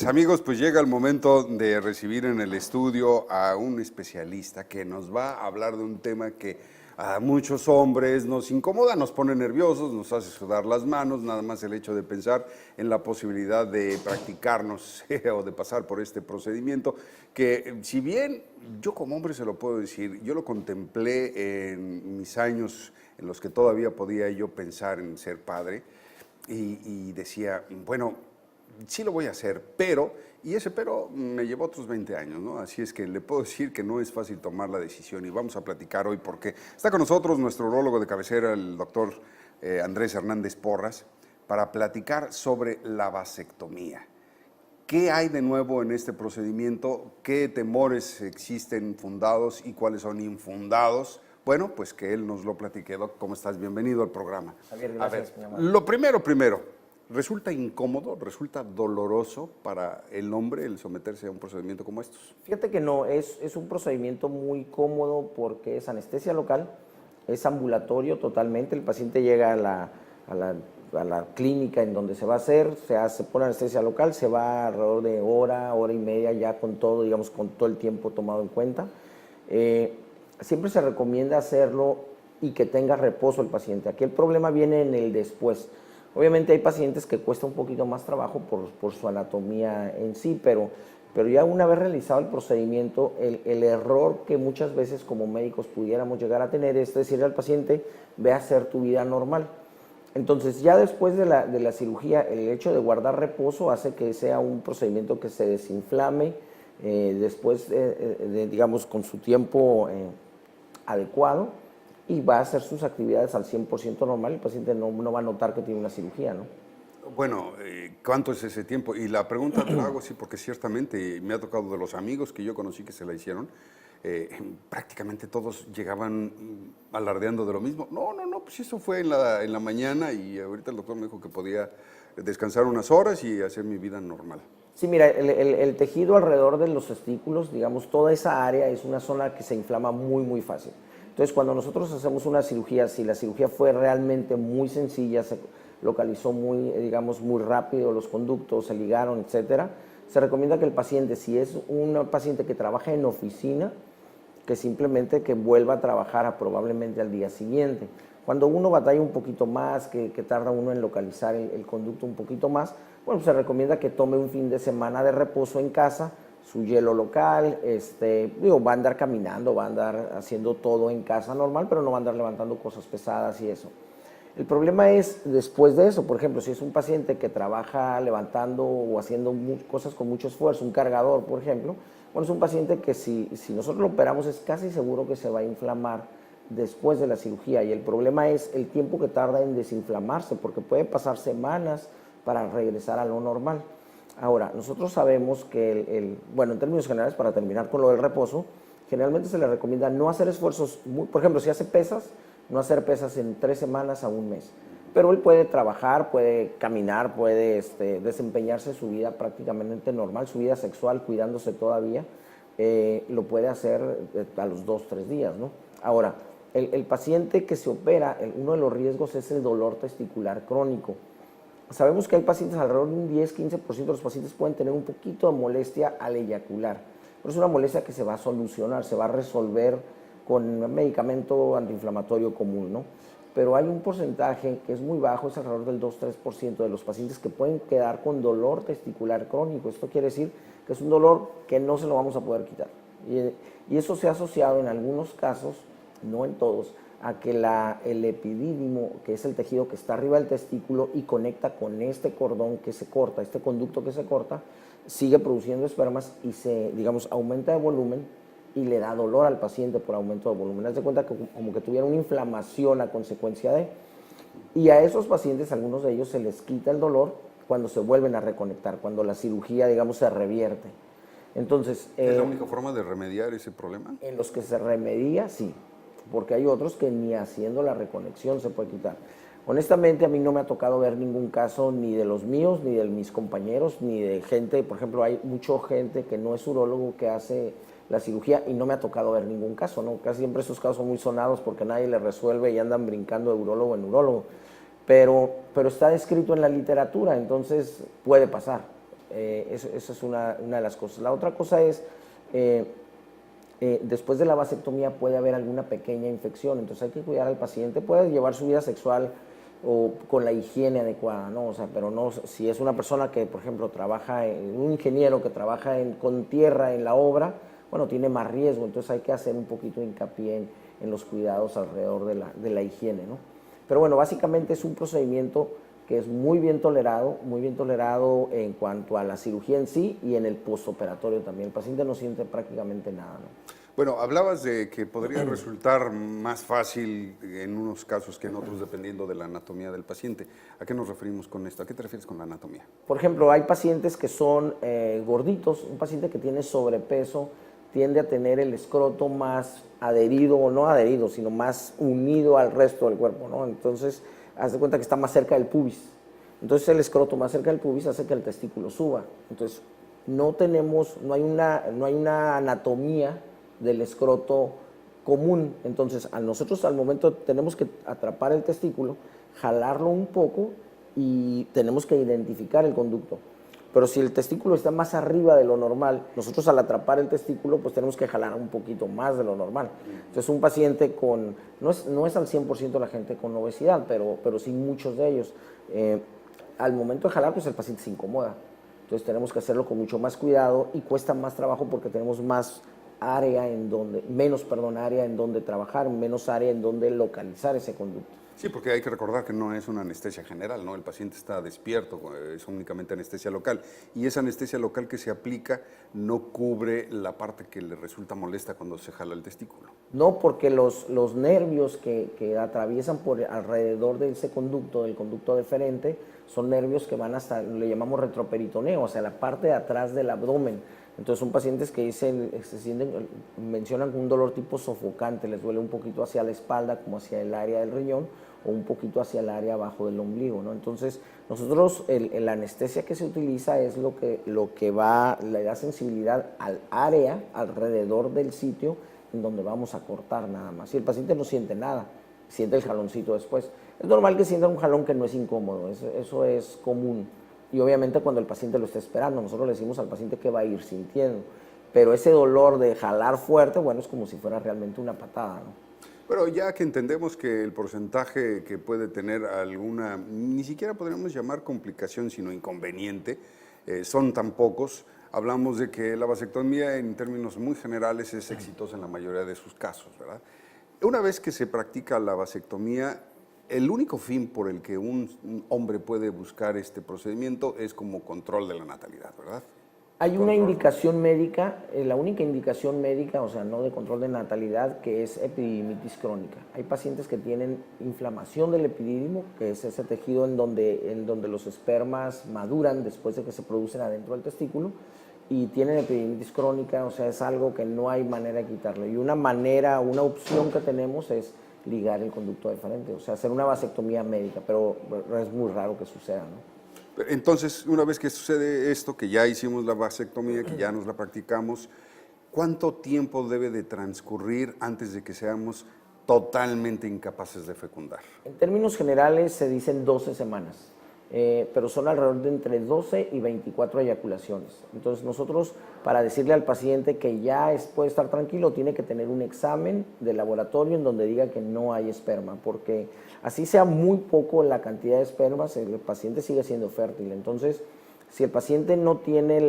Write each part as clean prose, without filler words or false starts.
Amigos, pues llega el momento de recibir en el estudio a un especialista que nos va a hablar de un tema que a muchos hombres nos incomoda, nos pone nerviosos, nos hace sudar las manos, nada más el hecho de pensar en la posibilidad de practicarnos o de pasar por este procedimiento, que si bien yo como hombre se lo puedo decir, yo lo contemplé en mis años en los que todavía podía yo pensar en ser padre y decía, bueno, sí lo voy a hacer, y ese pero me llevó otros 20 años, ¿no? Así es que le puedo decir que no es fácil tomar la decisión y vamos a platicar hoy porque está con nosotros nuestro urólogo de cabecera, el doctor Andrés Hernández Porras, para platicar sobre la vasectomía. ¿Qué hay de nuevo en este procedimiento? ¿Qué temores existen fundados y cuáles son infundados? Bueno, pues que él nos lo platique. Doc, ¿cómo estás? Bienvenido al programa. Javier, gracias. A ver, lo primero. ¿Resulta incómodo, resulta doloroso para el hombre el someterse a un procedimiento como estos? Fíjate que no, es un procedimiento muy cómodo porque es anestesia local, es ambulatorio totalmente, el paciente llega a la clínica en donde se va a hacer, se pone anestesia local, se va alrededor de hora y media ya con todo, digamos, con todo el tiempo tomado en cuenta. Siempre se recomienda hacerlo y que tenga reposo el paciente. Aquí el problema viene en el después. Obviamente hay pacientes que cuesta un poquito más trabajo por su anatomía en sí, pero ya una vez realizado el procedimiento, el error que muchas veces como médicos pudiéramos llegar a tener es decirle al paciente, ve a hacer tu vida normal. Entonces ya después de la cirugía, el hecho de guardar reposo hace que sea un procedimiento que se desinflame, después, digamos, con su tiempo adecuado, y va a hacer sus actividades al 100% normal, el paciente no va a notar que tiene una cirugía, ¿no? Bueno, ¿cuánto es ese tiempo? Y la pregunta te la hago así porque ciertamente me ha tocado de los amigos que yo conocí que se la hicieron, prácticamente todos llegaban alardeando de lo mismo. No, pues eso fue en la mañana y ahorita el doctor me dijo que podía descansar unas horas y hacer mi vida normal. Sí, mira, el tejido alrededor de los testículos, digamos, toda esa área es una zona que se inflama muy, muy fácil. Entonces, cuando nosotros hacemos una cirugía, si la cirugía fue realmente muy sencilla, se localizó muy, digamos, muy rápido los conductos, se ligaron, etcétera, se recomienda que el paciente, si es un paciente que trabaja en oficina, que simplemente que vuelva a trabajar probablemente al día siguiente. Cuando uno batalla un poquito más, que tarda uno en localizar el conducto un poquito más, bueno, pues se recomienda que tome un fin de semana de reposo en casa, su hielo local, va a andar caminando, va a andar haciendo todo en casa normal, pero no va a andar levantando cosas pesadas y eso. El problema es después de eso, por ejemplo, si es un paciente que trabaja levantando o haciendo cosas con mucho esfuerzo, un cargador, por ejemplo, bueno, es un paciente que si nosotros lo operamos es casi seguro que se va a inflamar después de la cirugía, y el problema es el tiempo que tarda en desinflamarse, porque puede pasar semanas para regresar a lo normal. Ahora, nosotros sabemos que, bueno, en términos generales, para terminar con lo del reposo, generalmente se le recomienda no hacer esfuerzos, por ejemplo, si hace pesas, no hacer pesas en 3 semanas a un mes. Pero él puede trabajar, puede caminar, puede desempeñarse su vida prácticamente normal, su vida sexual, cuidándose todavía, lo puede hacer a los 2-3 días, ¿no? Ahora, el paciente que se opera, uno de los riesgos es el dolor testicular crónico. Sabemos que hay pacientes, alrededor de un 10-15% de los pacientes pueden tener un poquito de molestia al eyacular, pero es una molestia que se va a solucionar, se va a resolver con un medicamento antiinflamatorio común, ¿no? Pero hay un porcentaje que es muy bajo, es alrededor del 2-3% de los pacientes que pueden quedar con dolor testicular crónico. Esto quiere decir que es un dolor que no se lo vamos a poder quitar. Y eso se ha asociado en algunos casos, no en todos, a que el epidídimo, que es el tejido que está arriba del testículo y conecta con este cordón que se corta, este conducto que se corta, sigue produciendo espermas y digamos, aumenta de volumen y le da dolor al paciente por aumento de volumen. Haz de cuenta que como que tuviera una inflamación a consecuencia de. Y a esos pacientes, algunos de ellos, se les quita el dolor cuando se vuelven a reconectar, cuando la cirugía, digamos, se revierte. Entonces, ¿es la única forma de remediar ese problema? En los que se remedia, sí, porque hay otros que ni haciendo la reconexión se puede quitar. Honestamente, a mí no me ha tocado ver ningún caso ni de los míos, ni de mis compañeros, ni de gente, por ejemplo, hay mucha gente que no es urólogo que hace la cirugía y no me ha tocado ver ningún caso, ¿no? Casi siempre esos casos son muy sonados porque nadie les resuelve y andan brincando de urólogo en urólogo, pero está descrito en la literatura, entonces puede pasar. Eso es una de las cosas. La otra cosa es, después de la vasectomía puede haber alguna pequeña infección, entonces hay que cuidar al paciente, puede llevar su vida sexual o con la higiene adecuada, ¿no? O sea, pero no, si es una persona que, por ejemplo, un ingeniero que trabaja con tierra en la obra, bueno, tiene más riesgo, entonces hay que hacer un poquito de hincapié en los cuidados alrededor de la higiene, ¿no? Pero bueno, básicamente es un procedimiento que es muy bien tolerado en cuanto a la cirugía en sí y en el postoperatorio también. El paciente no siente prácticamente nada, ¿no? Bueno, hablabas de que podría resultar más fácil en unos casos que en otros dependiendo de la anatomía del paciente. ¿A qué nos referimos con esto? ¿A qué te refieres con la anatomía? Por ejemplo, hay pacientes que son gorditos, un paciente que tiene sobrepeso tiende a tener el escroto más adherido, o no adherido, sino más unido al resto del cuerpo, ¿no? Entonces, haz de cuenta que está más cerca del pubis. Entonces, el escroto más cerca del pubis hace que el testículo suba. Entonces, no hay una anatomía del escroto común. Entonces, nosotros al momento tenemos que atrapar el testículo, jalarlo un poco y tenemos que identificar el conducto. Pero si el testículo está más arriba de lo normal, nosotros al atrapar el testículo, pues tenemos que jalar un poquito más de lo normal. Entonces, un paciente no es al 100% la gente con obesidad, pero sí muchos de ellos. Al momento de jalar, pues el paciente se incomoda. Entonces, tenemos que hacerlo con mucho más cuidado y cuesta más trabajo porque tenemos menos área en donde trabajar, menos área en donde localizar ese conducto. Sí, porque hay que recordar que no es una anestesia general, ¿no? El paciente está despierto, es únicamente anestesia local. Y esa anestesia local que se aplica no cubre la parte que le resulta molesta cuando se jala el testículo. No, porque los nervios que atraviesan por alrededor de ese conducto, del conducto deferente, son nervios que van hasta, le llamamos retroperitoneo, o sea, la parte de atrás del abdomen. Entonces son pacientes que mencionan un dolor tipo sofocante, les duele un poquito hacia la espalda como hacia el área del riñón o un poquito hacia el área abajo del ombligo, ¿no? Entonces nosotros la anestesia que se utiliza es lo que le da sensibilidad al área alrededor del sitio en donde vamos a cortar nada más. Y el paciente no siente nada, siente el jaloncito después. Es normal que sienta un jalón que no es incómodo, eso es común. Y obviamente cuando el paciente lo está esperando, nosotros le decimos al paciente que va a ir sintiendo. Pero ese dolor de jalar fuerte, bueno, es como si fuera realmente una patada, ¿no? Pero ya que entendemos que el porcentaje que puede tener alguna, ni siquiera podríamos llamar complicación, sino inconveniente, son tan pocos, hablamos de que la vasectomía en términos muy generales es exitosa en la mayoría de sus casos, ¿verdad? Una vez que se practica la vasectomía, el único fin por el que un hombre puede buscar este procedimiento es como control de la natalidad, ¿verdad? Hay una indicación médica, la única indicación médica, o sea, no de control de natalidad, que es epididimitis crónica. Hay pacientes que tienen inflamación del epidídimo, que es ese tejido en donde los espermas maduran después de que se producen adentro del testículo, y tienen epididimitis crónica, o sea, es algo que no hay manera de quitarlo. Y una opción que tenemos es ligar el conducto deferente, o sea, hacer una vasectomía médica, pero es muy raro que suceda, ¿no? Entonces, una vez que sucede esto, que ya hicimos la vasectomía, que ya nos la practicamos, ¿cuánto tiempo debe de transcurrir antes de que seamos totalmente incapaces de fecundar? En términos generales se dicen 12 semanas, pero son alrededor de entre 12 y 24 eyaculaciones. Entonces nosotros, para decirle al paciente que ya puede estar tranquilo, tiene que tener un examen de laboratorio en donde diga que no hay esperma, porque así sea muy poco la cantidad de espermas, el paciente sigue siendo fértil. Entonces, si el paciente no tiene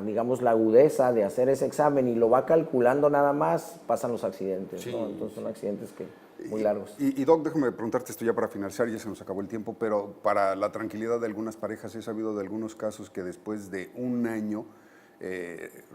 digamos, la agudeza de hacer ese examen y lo va calculando nada más, pasan los accidentes, sí, ¿no? Entonces son accidentes muy largos. Y Doc, déjame preguntarte esto ya para finalizar, ya se nos acabó el tiempo, pero para la tranquilidad de algunas parejas he sabido de algunos casos que después de un año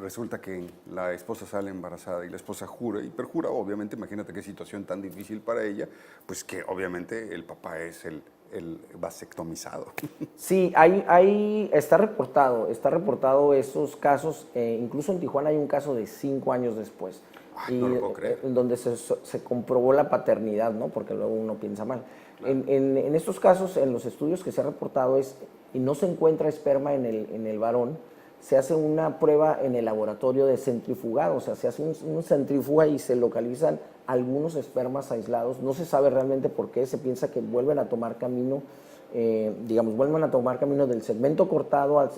resulta que la esposa sale embarazada y la esposa jura y perjura, obviamente, imagínate qué situación tan difícil para ella, pues que obviamente el papá es el vasectomizado. Sí, está reportado esos casos, incluso en Tijuana hay un caso de 5 años después. Ay, no lo puedo creer. En donde se comprobó la paternidad, ¿no? Porque luego uno piensa mal. Claro. En estos casos, en los estudios que se ha reportado y no se encuentra esperma en el varón, se hace una prueba en el laboratorio de centrifugado, o sea, se hace un centrifuga y se localizan algunos espermas aislados. No se sabe realmente por qué, se piensa que vuelven a tomar camino digamos, vuelvan a tomar camino del segmento cortado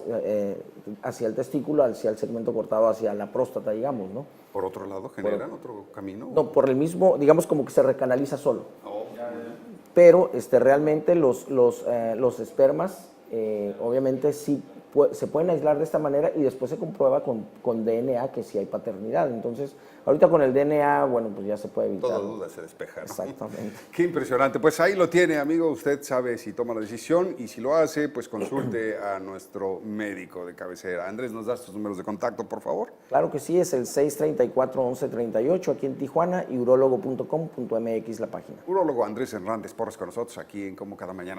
hacia el testículo, hacia el segmento cortado hacia la próstata, digamos, ¿no? Por otro lado, ¿generan otro camino? No, por el mismo, digamos, como que se recanaliza solo. Pero realmente los espermas, obviamente, sí se pueden aislar de esta manera y después se comprueba con DNA que sí hay paternidad. Entonces, ahorita con el DNA, bueno, pues ya se puede evitar. Toda duda se despeja, ¿no? Exactamente. Qué impresionante. Pues ahí lo tiene, amigo. Usted sabe si toma la decisión y si lo hace, pues consulte a nuestro médico de cabecera. Andrés, ¿nos das tus números de contacto, por favor? Claro que sí, es el 634-1138 aquí en Tijuana y urologo.com.mx la página. Urólogo Andrés Hernández Porras con nosotros aquí en Como Cada Mañana.